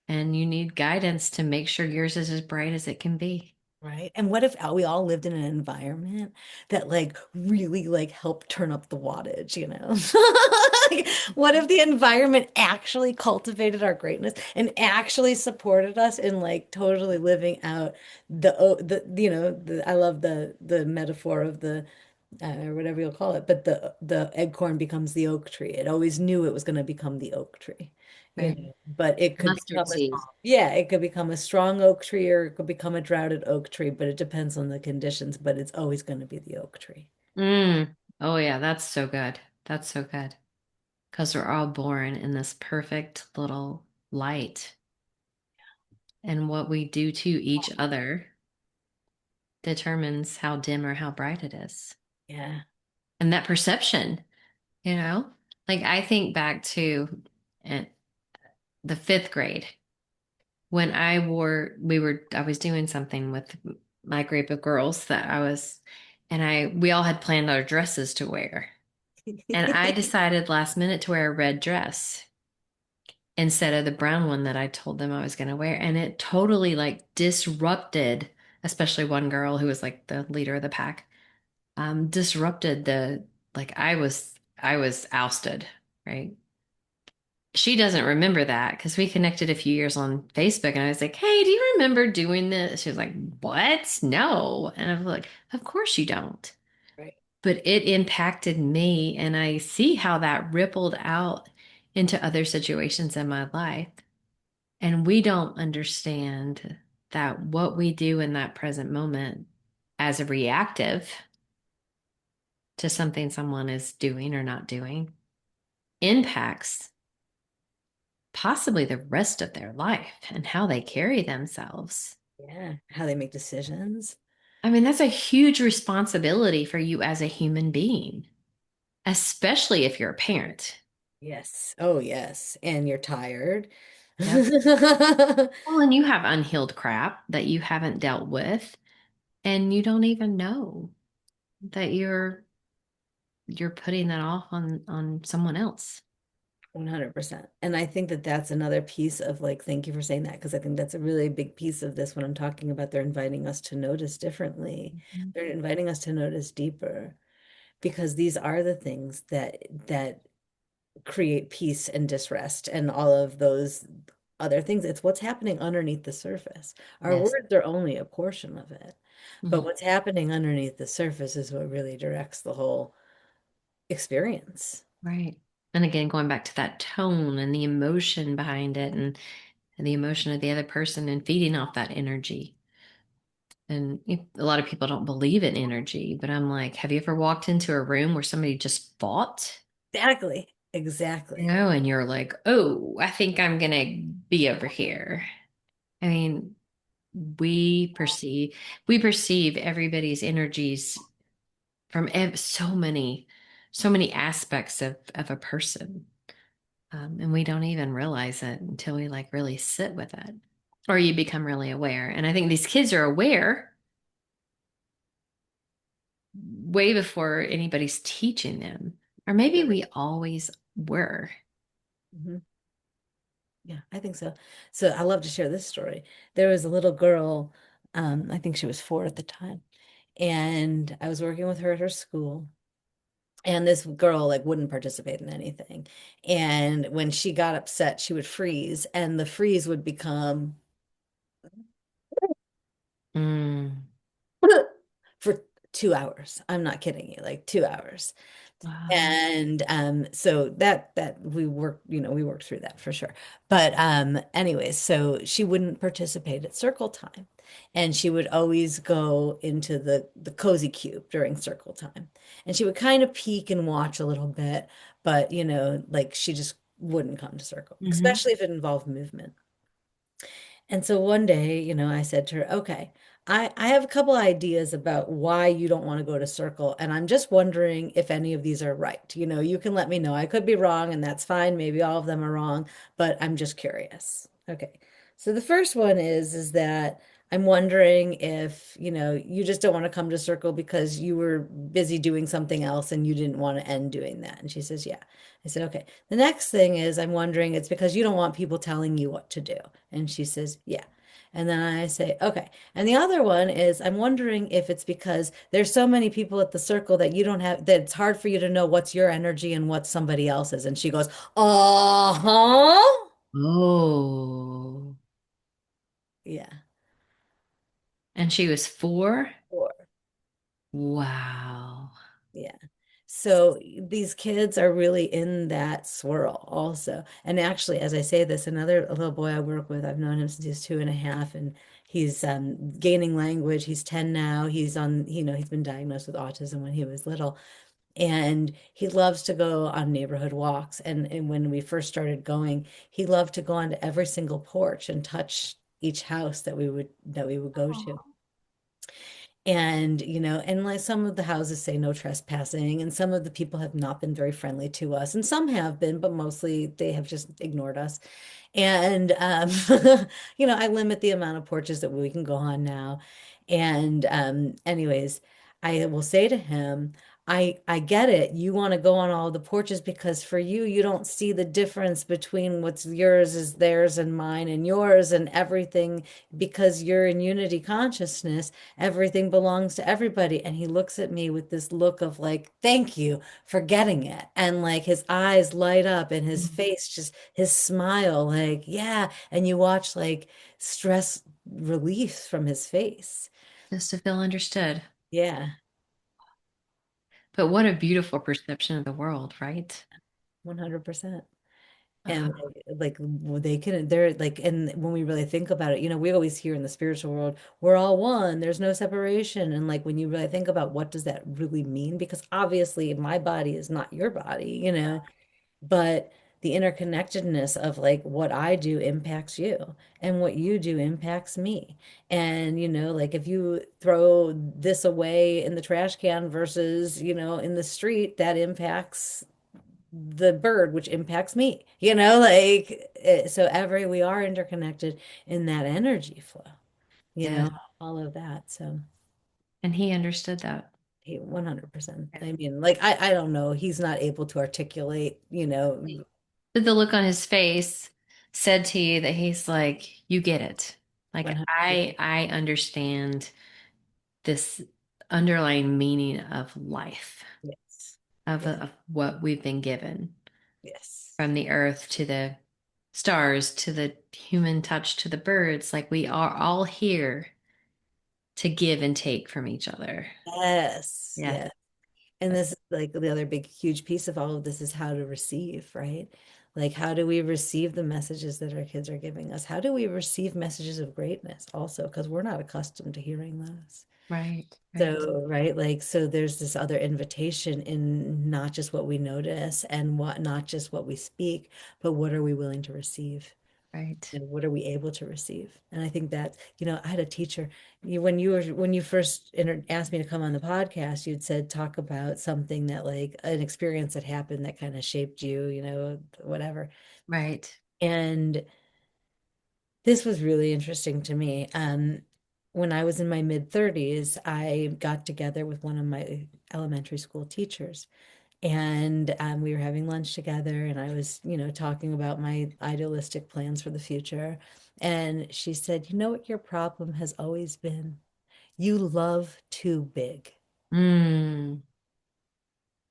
A: And you need guidance to make sure yours is as bright as it can be.
B: Right. And what if we all lived in an environment that like really like helped turn up the wattage, you know? Like, what if the environment actually cultivated our greatness and actually supported us in like totally living out the you know, I love the metaphor of the or whatever you'll call it, but the acorn becomes the oak tree. It always knew it was going to become the oak tree, you
A: Right.
B: know, but it could
A: Mustard
B: become a
A: seed.
B: yeah, it could become a strong oak tree or it could become a droughted oak tree, but it depends on the conditions, but it's always going to be the oak tree.
A: Mm. Oh, yeah, that's so good. That's so good. Because we're all born in this perfect little light. And what we do to each other determines how dim or how bright it is.
B: Yeah.
A: And that perception, you know, like I think back to uh, the fifth grade when I was doing something with my group of girls we all had planned our dresses to wear. And I decided last minute to wear a red dress instead of the brown one that I told them I was going to wear. And it totally like disrupted, especially one girl who was like the leader of the pack, disrupted like I was ousted, right? She doesn't remember that because we connected a few years on Facebook and I was like, hey, do you remember doing this? She was like, what? No. And I was like, of course you don't.
B: Right.
A: But it impacted me and I see how that rippled out into other situations in my life. And we don't understand that what we do in that present moment as a reactive to something someone is doing or not doing impacts possibly the rest of their life and how they carry themselves.
B: Yeah. How they make decisions.
A: I mean, that's a huge responsibility for you as a human being, especially if you're a parent.
B: Yes. Oh, yes. And you're tired.
A: Yep. Well, and you have unhealed crap that you haven't dealt with, and you don't even know that you're putting that off on someone else.
B: 100%. And I think that that's another piece of like, thank you for saying that, because I think that's a really big piece of this when I'm talking about they're inviting us to notice differently.
A: Mhm.
B: They're inviting us to notice deeper because these are the things that create peace and disrest and all of those other things. It's what's happening underneath the surface. Our
A: Yes.
B: words are only a portion of it, but
A: Mhm.
B: what's happening underneath the surface is what really directs the whole experience.
A: Right. And again, going back to that tone and the emotion behind it and the emotion of the other person and feeding off that energy. And a lot of people don't believe in energy, but I'm like, have you ever walked into a room where somebody just fought?
B: Exactly.
A: You
B: Exactly.
A: know, and you're like, oh, I think I'm gonna be over here. I mean, we perceive we perceive everybody's energies from so many aspects of a person. And we don't even realize it until we like really sit with it or you become really aware. And I think these kids are aware way before anybody's teaching them. Or maybe we always were.
B: Mhm. Yeah, I think so. So I love to share this story. There was a little girl, I think she was 4 at the time, and I was working with her at her school. And this girl like wouldn't participate in anything. And when she got upset, she would freeze, and the freeze would become
A: Mm.
B: for 2 hours. I'm not kidding you, like 2 hours.
A: Wow.
B: And so that we worked through that for sure. But anyways, so she wouldn't participate at circle time. And she would always go into the cozy cube during circle time. And she would kind of peek and watch a little bit, but like she just wouldn't come to circle,
A: Hmm.
B: especially if it involved movement. And so one day, I said to her, okay, I have a couple ideas about why you don't want to go to circle. And I'm just wondering if any of these are right. You can let me know. I could be wrong, and that's fine. Maybe all of them are wrong, but I'm just curious. Okay. So the first one is that I'm wondering if, you just don't want to come to circle because you were busy doing something else and you didn't want to end doing that. And she says, yeah. I said, okay. The next thing is I'm wondering it's because you don't want people telling you what to do. And she says, yeah. And then I say, okay. And the other one is I'm wondering if it's because there's so many people at the circle that you don't have, that it's hard for you to know what's your energy and what's somebody else's. And she goes, uh-huh.
A: Oh.
B: Yeah.
A: And she was 4?
B: Sure.
A: Wow.
B: Yeah. So these kids are really in that swirl also. And actually, as I say this, another little boy I work with, I've known him since he's 2.5, and he's gaining language. He's 10 now. He's been diagnosed with autism when he was little. And he loves to go on neighborhood walks. And when we first started going, he loved to go onto every single porch and touch each house that we would go to. And like some of the houses say no trespassing, and some of the people have not been very friendly to us, and some have been, but mostly they have just ignored us. And I limit the amount of porches that we can go on now. And anyways, I will say to him, I get it. You want to go on all the porches because for you, you don't see the difference between what's yours is theirs and mine and yours and everything because you're in unity consciousness. Everything belongs to everybody. And he looks at me with this look of like, thank you for getting it. And like his eyes light up and his face, just his smile, like, yeah. And you watch like stress release from his face.
A: Just to feel understood.
B: Yeah,
A: But what a beautiful perception of the world, right?
B: 100%.
A: Uh,
B: And they're like, and when we really think about it, we always hear in the spiritual world, we're all one, there's no separation. And like when you really think about what does that really mean? Because obviously my body is not your body, but the interconnectedness of like what I do impacts you and what you do impacts me. And like if you throw this away in the trash can versus, in the street, that impacts the bird, which impacts me, like so we are interconnected in that energy flow, you
A: yes.
B: know, all of that. So
A: And he understood that.
B: 100%. I mean, like I don't know, he's not able to articulate.
A: Did the look on his face said to you that he's like, you get it. Like
B: 100%.
A: I understand this underlying meaning of life,
B: Yes.
A: of,
B: Yes.
A: of what we've been given
B: Yes.
A: from the earth to the stars to the human touch to the birds. Like we are all here to give and take from each other.
B: Yes.
A: Yeah.
B: Yes. And this is like the other big, huge piece of all of this is how to receive, right? Like, how do we receive the messages that our kids are giving us? How do we receive messages of greatness also? Because we're not accustomed to hearing those.
A: Right. Right.
B: So, right, like, so there's this other invitation in not just what we notice and not just what we speak, but what are we willing to receive?
A: Right.
B: And what are we able to receive? And I think that, I had a teacher, when you first asked me to come on the podcast, you'd said talk about something that like an experience that happened that kind of shaped you, whatever.
A: Right.
B: And this was really interesting to me. When I was in my mid 30s, I got together with one of my elementary school teachers, and we were having lunch together, and I was, talking about my idealistic plans for the future. And she said, "You know what your problem has always been? You love too big."
A: Mm.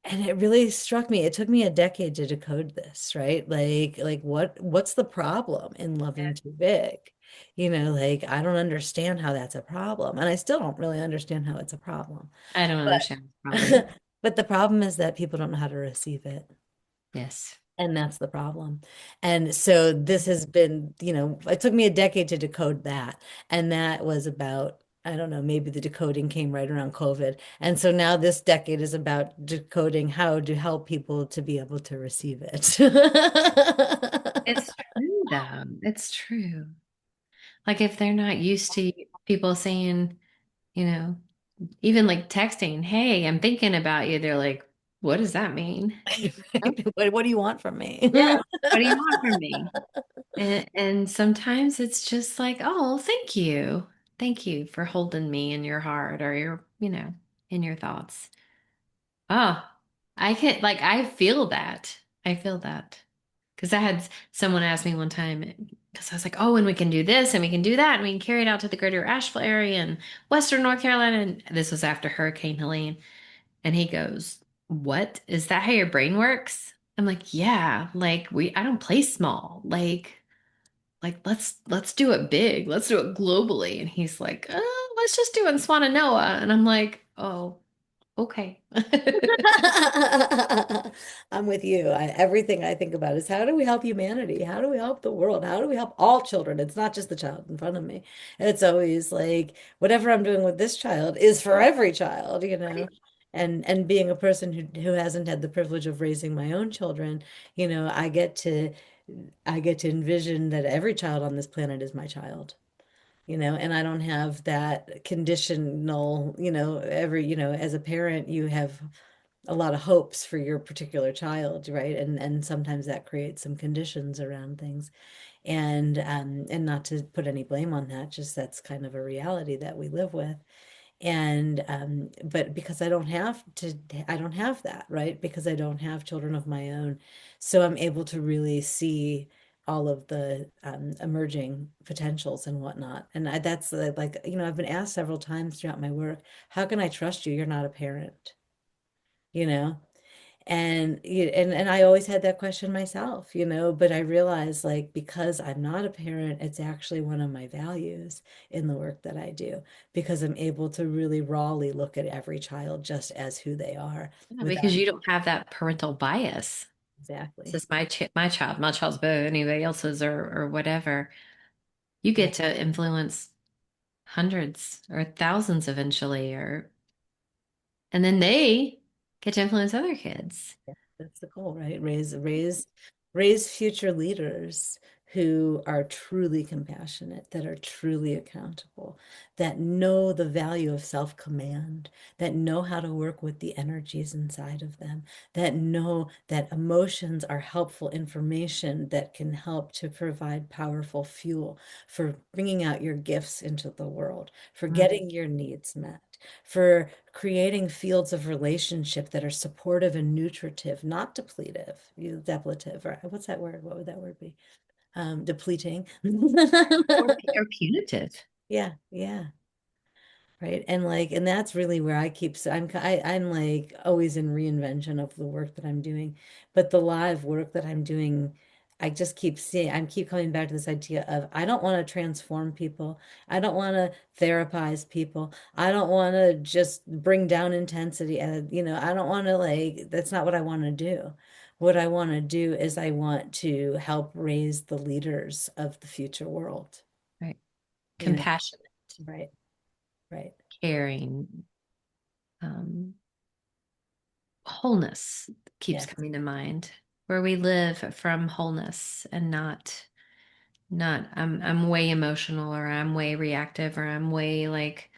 B: And it really struck me. It took me a decade to decode this, right? Like what's the problem in loving too big? Like I don't understand how that's a problem. And I still don't really understand how it's a problem.
A: I don't understand the problem.
B: But but the problem is that people don't know how to receive it.
A: Yes.
B: And that's the problem. And so this has been, it took me a decade to decode that. And that was about, I don't know, maybe the decoding came right around COVID. And so now this decade is about decoding how to help people to be able to receive it.
A: It's true though. It's true. Like if they're not used to people saying, you know, even like texting, "Hey, I'm thinking about you." They're like, "What does that mean?" Oh,
B: What do you want from me?
A: yeah. What do you want from me? And sometimes it's just like, "Oh, thank you. Thank you for holding me in your heart or your, in your thoughts." Oh, I can like I feel that. I feel that. Because I had someone ask me one time, because I was like, oh, and we can do this and we can do that, and we can carry it out to the greater Asheville area and Western North Carolina. And this was after Hurricane Helene. And he goes, what? Is that how your brain works? I'm like, yeah, like I don't play small. Let's do it big. Let's do it globally. And he's like, let's just do it in Swananoa. And I'm like, oh, okay.
B: I'm with you. Everything I think about is how do we help humanity? How do we help the world? How do we help all children? It's not just the child in front of me. It's always like whatever I'm doing with this child is for every child. And being a person who hasn't had the privilege of raising my own children, I get to envision that every child on this planet is my child. And I don't have that conditional, as a parent, you have a lot of hopes for your particular child, right? And sometimes that creates some conditions around things. And not to put any blame on that, just that's kind of a reality that we live with. And but because I don't have that, right? Because I don't have children of my own. So I'm able to really see all of the emerging potentials and whatnot. And that's like, I've been asked several times throughout my work, how can I trust you? You're not a parent, you know? And I always had that question myself, but I realized like because I'm not a parent, it's actually one of my values in the work that I do because I'm able to really rawly look at every child just as who they are
A: Yeah,
B: without
A: because you don't have that parental bias. This
B: exactly.
A: is my child's better than anybody else's or whatever. You
B: Right.
A: get to influence hundreds or thousands eventually, and then they get to influence other kids.
B: Yeah, that's the goal, right? Raise future leaders who are truly compassionate, that are truly accountable, that know the value of self-command, that know how to work with the energies inside of them, that know that emotions are helpful information that can help to provide powerful fuel for bringing out your gifts into the world, for
A: Mm.
B: getting your needs met, for creating fields of relationship that are supportive and nutritive, not depletive, depletive, or what's that word? What would that word be? Depleting.
A: Or punitive.
B: Yeah, yeah. Right. And that's really where I keep, so I'm like always in reinvention of the work that I'm doing. But the live work that I'm doing, I just keep seeing, I keep coming back to this idea of I don't want to transform people. I don't want to therapize people. I don't want to just bring down intensity. I don't want to like, that's not what I want to do. What I want to do is I want to help raise the leaders of the future world,
A: Right.
B: you know,
A: Compassionate,
B: right, right.
A: caring, um, wholeness keeps
B: Yes.
A: coming to mind, where we live from wholeness and not I'm way emotional or I'm way reactive or I'm way like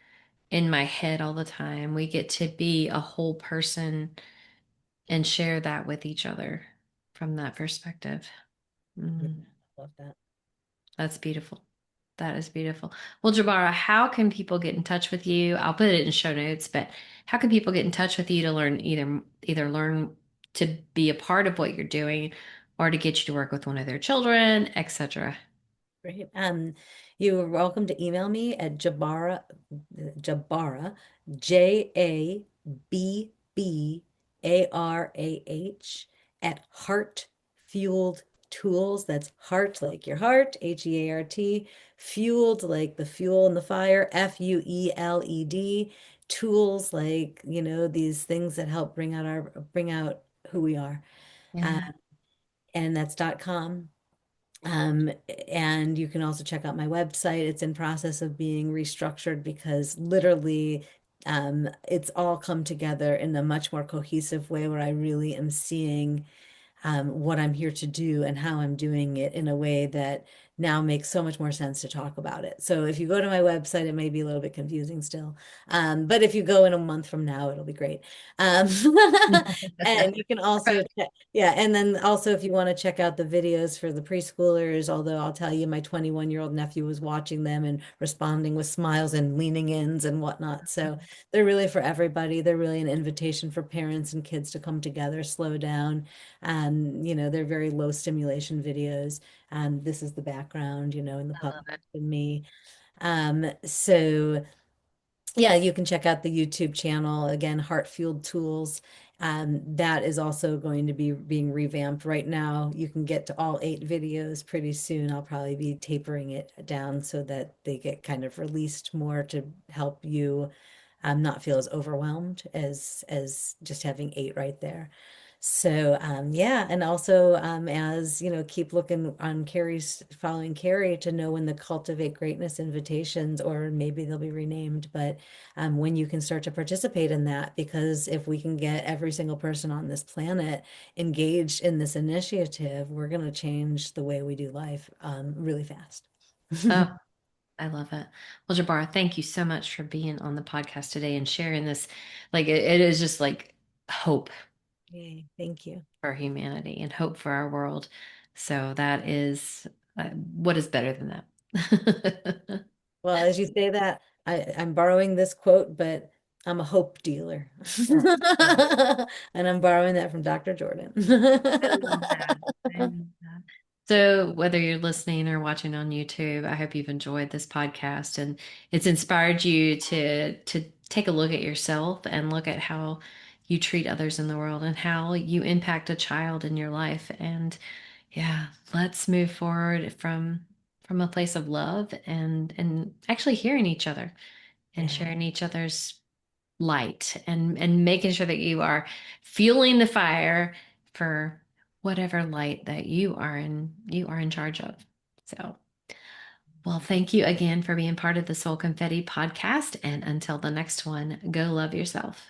A: in my head all the time. We get to be a whole person and share that with each other from that perspective.
B: Yeah,
A: Mm,
B: love that.
A: that's beautiful. That is beautiful. Well, Jabbarah, how can people get in touch with you? I'll put it in show notes, but how can people get in touch with you to learn either learn to be a part of what you're doing or to get you to work with one of their children, etc.
B: Great. You are welcome to email me at Jabbarah, Jabbarah, Jabbarah ARAH at Heart Fueled Tools. That's heart like your heart, HEART, fueled like the fuel in the fire, FUELED, tools like, these things that help bring out who we are. Uh,
A: Yeah.
B: and that's .com. Um, and you can also check out my website. It's in process of being restructured because literally it's all come together in a much more cohesive way where I really am seeing what I'm here to do and how I'm doing it in a way that now makes so much more sense to talk about it. So if you go to my website, it may be a little bit confusing still. But if you go in a month from now, it'll be great. Um, and you can also, yeah, and then also if you want to check out the videos for the preschoolers, although I'll tell you, my 21-year-old nephew was watching them and responding with smiles and leaning ins and whatnot. So they're really for everybody. They're really an invitation for parents and kids to come together, slow down. They're very low stimulation videos. This is the background, and the
A: I
B: puppy
A: love it.
B: and me. So yeah, you can check out the YouTube channel again, Heart Fueled Tools. That is also going to be being revamped right now. You can get to all 8 videos pretty soon. I'll probably be tapering it down so that they get kind of released more to help you not feel as overwhelmed as just having 8 right there. So yeah, and also as keep looking on Carrie's following Carrie to know when the Cultivate Greatness invitations, or maybe they'll be renamed, but when you can start to participate in that, because if we can get every single person on this planet engaged in this initiative, we're going to change the way we do life really fast.
A: Oh, I love it. Well, Jabbarah, thank you so much for being on the podcast today and sharing this. Like it is just like hope
B: Yay, thank you.
A: for humanity and hope for our world. So that is what is better than that?
B: Well, as you say that, I'm borrowing this quote, but I'm a hope dealer.
A: Oh, oh.
B: And I'm borrowing that from Dr. Jordan.
A: I love that. I love that. So, whether you're listening or watching on YouTube, I hope you've enjoyed this podcast and it's inspired you to take a look at yourself and look at how you treat others in the world and how you impact a child in your life. And yeah, let's move forward from a place of love and actually hearing each other and
B: Yeah.
A: sharing each other's light and making sure that you are fueling the fire for whatever light that you are in charge of. So, well, thank you again for being part of the Soul Confetti podcast. And until the next one, go love yourself.